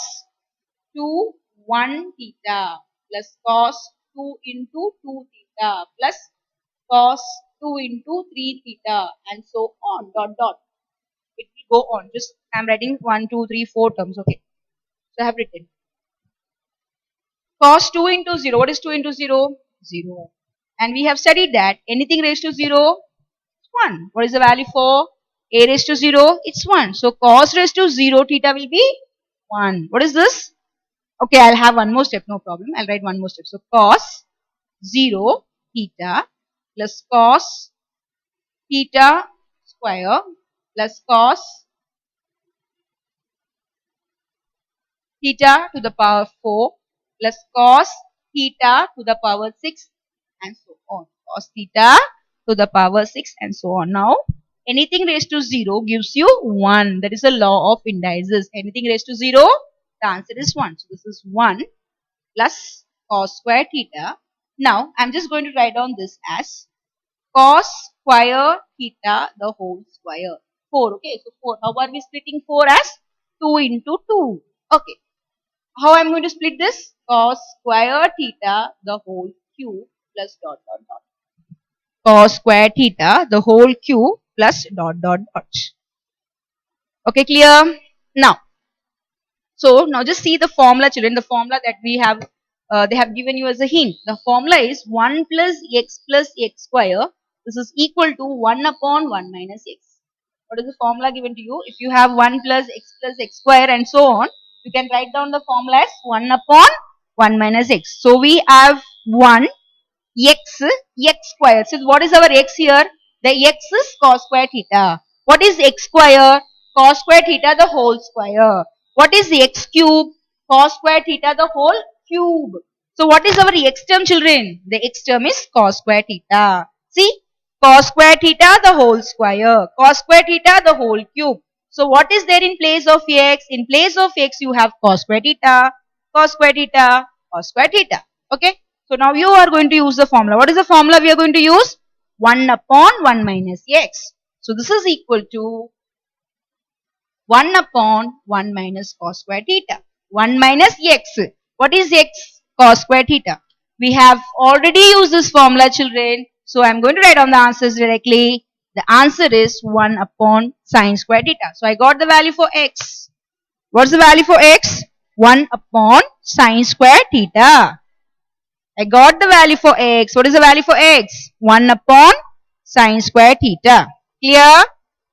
2, 1 theta plus cos 2 into 2 theta plus cos 2 into 3 theta and so on, dot dot. It will go on. Just I'm writing 1, 2, 3, 4 terms. Okay. So I have written cos 2 into 0. What is 2 into 0? 0. And we have studied that anything raised to 0, 1. What is the value for a raised to 0? It's 1. So cos raised to 0 theta will be 1. What is this? Okay, I'll have one more step, no problem. I'll write one more step. So cos 0 theta plus cos theta square plus cos theta to the power 4 plus cos theta to the power 6 and so on. Cos theta to the power 6 and so on. Now, anything raised to 0 gives you 1. That is a law of indices. Anything raised to 0, the answer is 1. So, this is 1 plus cos square theta. Now, I'm just going to write down this as cos square theta the whole square. 4. Okay, so 4. How are we splitting 4 as? 2 into 2. Okay. How I'm going to split this? Cos square theta the whole cube plus dot dot dot. Cos square theta the whole cube plus dot dot dot. Okay, clear? Now, so now just see the formula, children. The formula that we have, they have given you as a hint. The formula is 1 plus x square. This is equal to 1 upon 1 minus x. What is the formula given to you? If you have 1 plus x square and so on, you can write down the formula as 1 upon 1 minus x. So we have 1 x square. So what is our x here? The x is cos square theta. What is x square? Cos square theta the whole square. What is the x cube? Cos square theta the whole cube. So what is our x term, children? The x term is cos square theta. See? Cos square theta the whole square. Cos square theta the whole cube. So what is there in place of x? In place of x you have cos square theta, cos square theta, cos square theta. Okay? So now you are going to use the formula. What is the formula we are going to use? 1 upon 1 minus x. So this is equal to 1 upon 1 minus cos square theta. 1 minus x. What is x? Cos square theta. We have already used this formula, children. So I am going to write down the answers directly. The answer is 1 upon sine square theta. So I got the value for x. What's the value for x? 1 upon sine square theta. I got the value for x. What is the value for x? 1 upon sine square theta. Clear?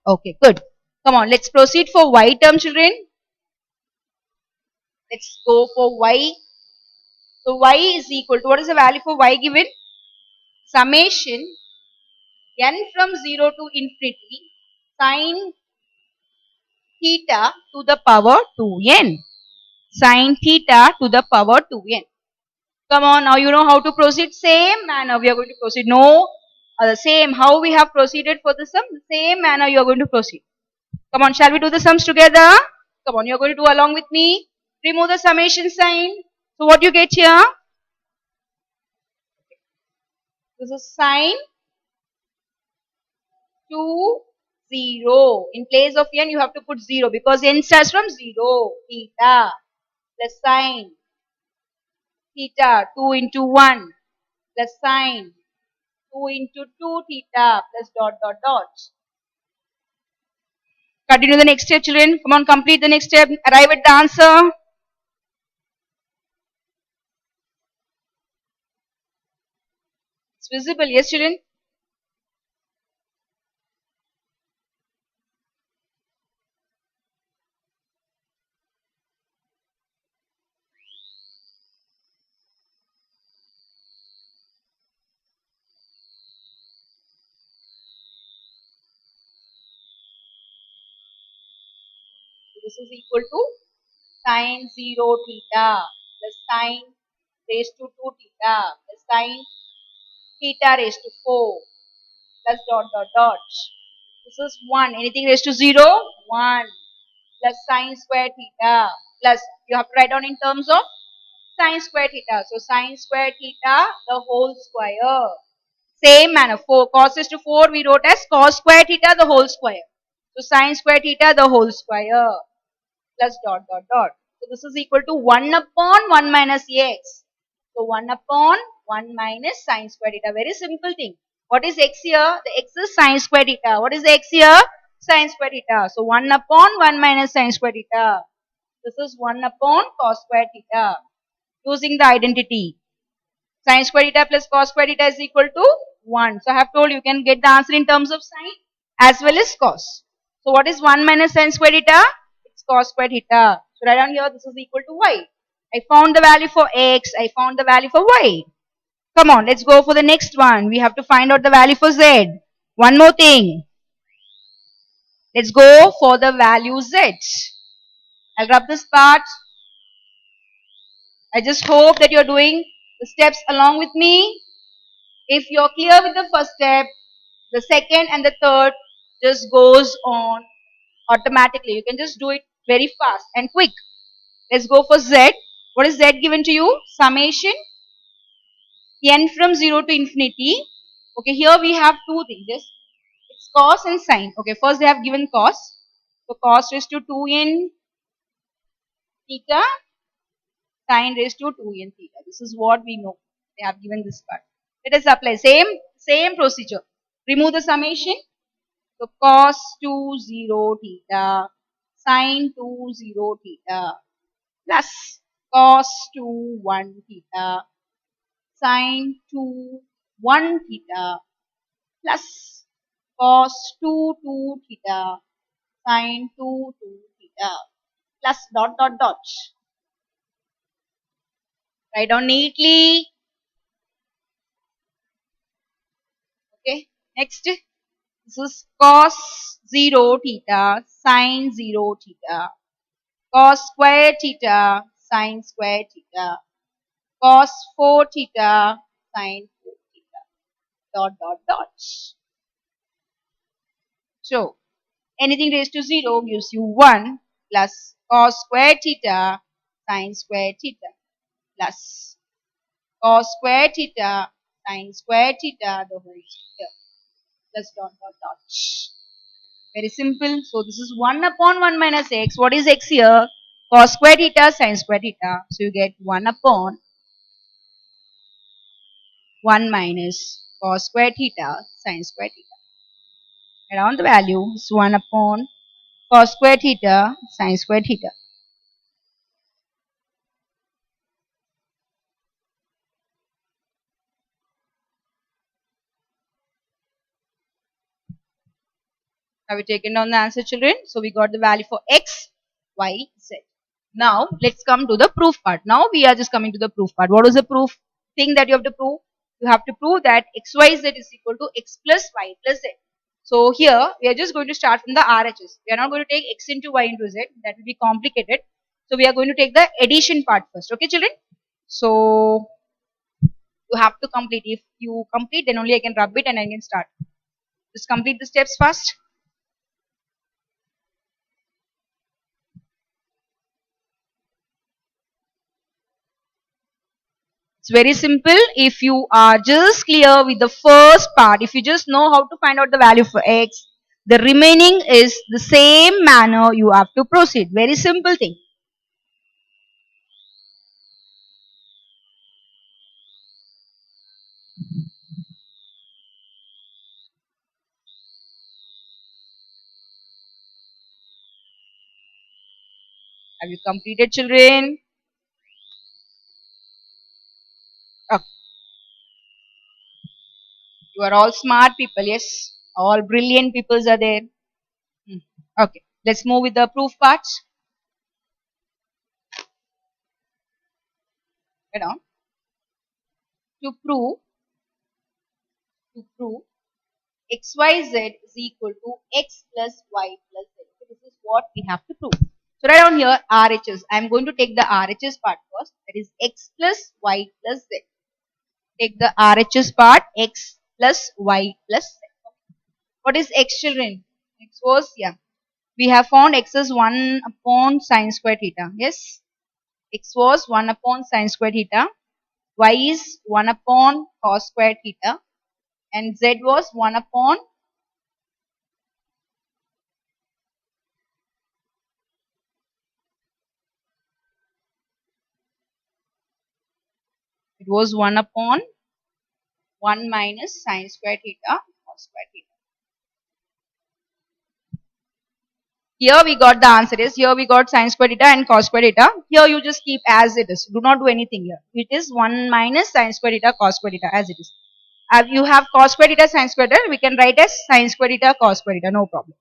Okay, good. Come on, let's proceed for y term, children. Let's go for y. So y is equal to, what is the value for y given? Summation n from 0 to infinity sine theta to the power 2n. Sine theta to the power 2n. Come on, now you know how to proceed. Same manner we are going to proceed. No, the same. How we have proceeded for the sum, the same manner you are going to proceed. Come on, shall we do the sums together? Come on, you are going to do along with me. Remove the summation sign. So what you get here? This is sine 2, 0. In place of n, you have to put 0 because n starts from 0. Theta plus sine theta 2 into 1 plus sine 2 into 2 theta plus dot dot dot. Continue the next step, children. Come on, complete the next step. Arrive at the answer. It's visible, yes, children? This is equal to sine 0 theta plus sine raised to 2 theta plus sine theta raised to 4 plus dot dot dot. This is 1. Anything raised to 0? 1 plus sine square theta plus, you have to write down in terms of sine square theta. So sine square theta the whole square. Same manner, 4 cos raised to 4 we wrote as cos square theta the whole square. So sine square theta the whole square plus dot dot dot. So this is equal to 1 upon 1 minus x. So 1 upon 1 minus sine square theta. Very simple thing. What is x here? The x is sine square theta. What is the x here? Sine square theta. So 1 upon 1 minus sine square theta. This is 1 upon cos square theta. Using the identity. Sine square theta plus cos square theta is equal to 1. So I have told you can get the answer in terms of sine as well as cos. So what is 1 minus sine square theta? It's cos square theta. So write down here this is equal to y. I found the value for x. I found the value for y. Come on, let's go for the next one. We have to find out the value for z. One more thing. Let's go for the value z. I'll rub this part. I just hope that you're doing the steps along with me. If you're clear with the first step, the second and the third just goes on automatically. You can just do it very fast and quick. Let's go for z. What is z given to you? Summation n from 0 to infinity. Okay, here we have two things. It's cos and sine. Okay, first they have given cos. So cos raised to 2n theta, sine raised to 2n theta. This is what we know. They have given this part. Let us apply same procedure. Remove the summation. So cos 2 0 theta, sine 2 0 theta plus cos 2 1 theta, sine 2 1 theta plus cos 2 2 theta, sine 2 2 theta plus dot dot dot. Write down neatly. Okay, next. This is cos 0 theta, sine 0 theta, cos square theta, sine square theta, cos 4 theta, sine 4 theta, dot dot dot. So, anything raised to 0 gives you 1 plus cos square theta, sine square theta plus cos square theta, sine square theta, the whole square plus dot dot dot. Very simple. So this is 1 upon 1 minus x. What is x here? Cos square theta, sine square theta. So you get 1 upon 1 minus cos square theta, sine square theta. Around the value is 1 upon cos square theta, sine square theta. Have we taken down the answer, children? So we got the value for x, y, z. Now let's come to the proof part. Now we are just coming to the proof part. What is the proof thing that you have to prove? You have to prove that x, y, z is equal to x plus y plus z. So here we are just going to start from the RHS. We are not going to take x into y into z. That will be complicated. So we are going to take the addition part first. Okay, children? So you have to complete. If you complete, then only I can rub it and I can start. Just complete the steps first. It's very simple. If you are just clear with the first part, if you just know how to find out the value for x, the remaining is the same manner you have to proceed. Very simple thing. Have you completed, children? Okay. You are all smart people, yes. All brilliant peoples are there. Hmm. Okay. Let's move with the proof parts. You know, to prove, to prove xyz is equal to x plus y plus z. So this is what we have to prove. So right down here RHS. I am going to take the RHS part first. That is x plus y plus z. Take the RHS part x plus y plus z. What is x, children? X was, yeah. We have found x is 1 upon sine square theta. Yes. X was 1 upon sine square theta. Y is 1 upon cos square theta. And z was 1 upon, it was 1 upon 1 minus sine square theta cos square theta. Here we got the answer is, here we got sine square theta and cos square theta. Here you just keep as it is. Do not do anything here. It is 1 minus sine square theta cos square theta as it is. You have cos square theta sine square theta. We can write as sine square theta cos square theta. No problem.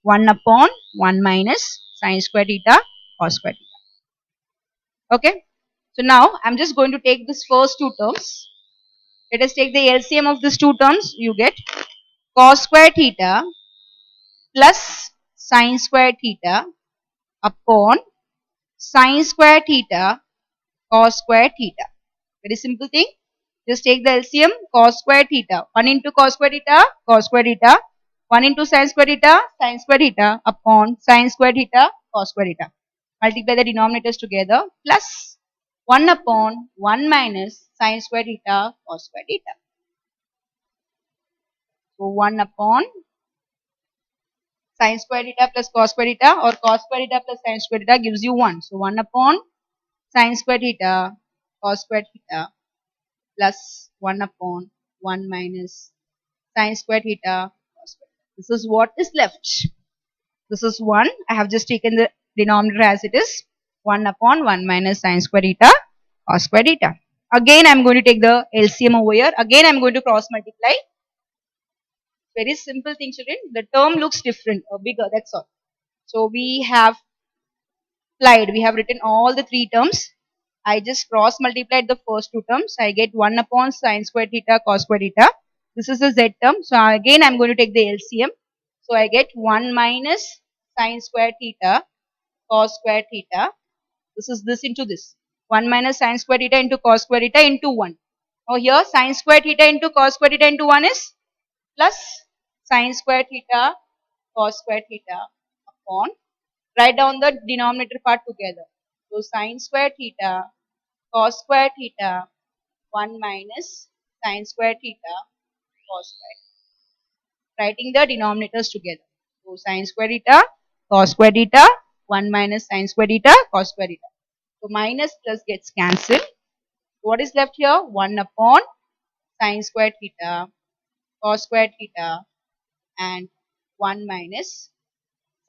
1 upon 1 minus sine square theta cos square theta. Okay. So now I'm just going to take this first two terms. Let us take the LCM of these two terms. You get cos square theta plus sine square theta upon sine square theta cos square theta. Very simple thing. Just take the LCM cos square theta. 1 into cos square theta, cos square theta. 1 into sine square theta, sine square theta upon sine square theta, cos square theta. Multiply the denominators together plus 1 upon 1 minus sine square theta, cos square theta. So 1 upon sine square theta plus cos square theta, or cos square theta plus sine square theta gives you 1. So 1 upon sine square theta cos square theta plus 1 upon 1 minus sine square theta cos square theta. This is what is left. This is 1. I have just taken the denominator as it is. 1 upon 1 minus sine square theta cos square theta. Again I am going to take the LCM over here. Again I am going to cross multiply. Very simple thing, children. The term looks different or bigger, that's all. So we have applied, we have written all the three terms. I just cross multiplied the first two terms. I get 1 upon sine square theta cos square theta. This is the z term. So again I am going to take the LCM. So I get 1 minus sine square theta cos square theta. This is this into this. 1 minus sine square theta into cos square theta into 1. Now here sine square theta into cos square theta into 1 is plus sine square theta cos square theta upon, write down the denominator part together. So sine square theta cos square theta 1 minus sine square theta cos square theta. Writing the denominators together. So sine square theta cos square theta 1 minus sine square theta cos square theta. So minus plus gets cancelled. What is left here? 1 upon sine square theta cos square theta and 1 minus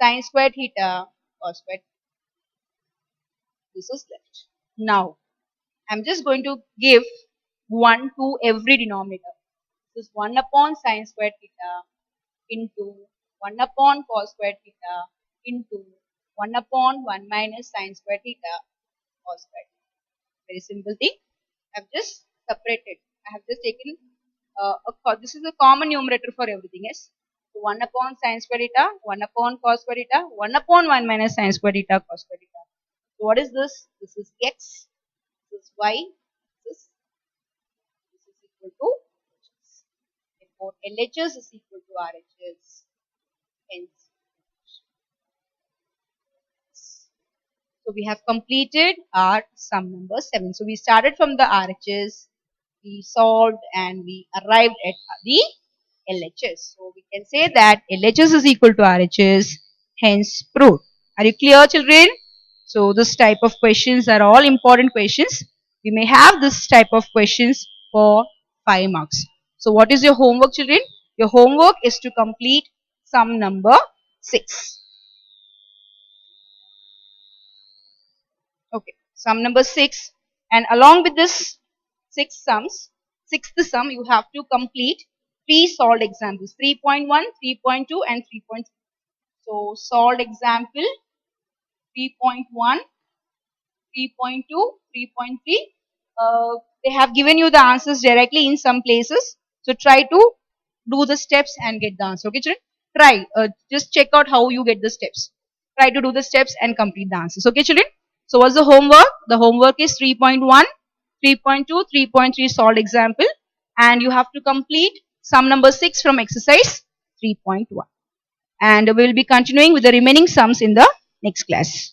sine square theta cos square theta. This is left. Now I'm just going to give 1 to every denominator. This is 1 upon sine square theta into 1 upon cos square theta into 1 upon 1 minus sine square theta cos square theta. Very simple thing. I have just separated. I have just taken this is a common numerator for everything. Yes. So 1 upon sin square theta, 1 upon cos square theta, 1 upon 1 minus sin square theta cos square theta. So what is this? This is x, this is y, this is equal to LHS. Therefore, LHS is equal to RHS. Hence, so we have completed our sum number 7. So we started from the RHS, we solved and we arrived at the LHS. So we can say that LHS is equal to RHS, hence proved. Are you clear, children? So this type of questions are all important questions. We may have this type of questions for 5 marks. So what is your homework, children? Your homework is to complete sum number 6. Okay, sum number 6, and along with this 6 sums, sixth sum you have to complete 3 solved examples, 3.1, 3.2 and 3.3. So solved example 3.1, 3.2, 3.3. They have given you the answers directly in some places. So try to do the steps and get the answer. Okay, children? Try. Just check out how you get the steps. Try to do the steps and complete the answers. Okay, children? So what's the homework? The homework is 3.1, 3.2, 3.3 solved example. And you have to complete sum number 6 from exercise 3.1. And we will be continuing with the remaining sums in the next class.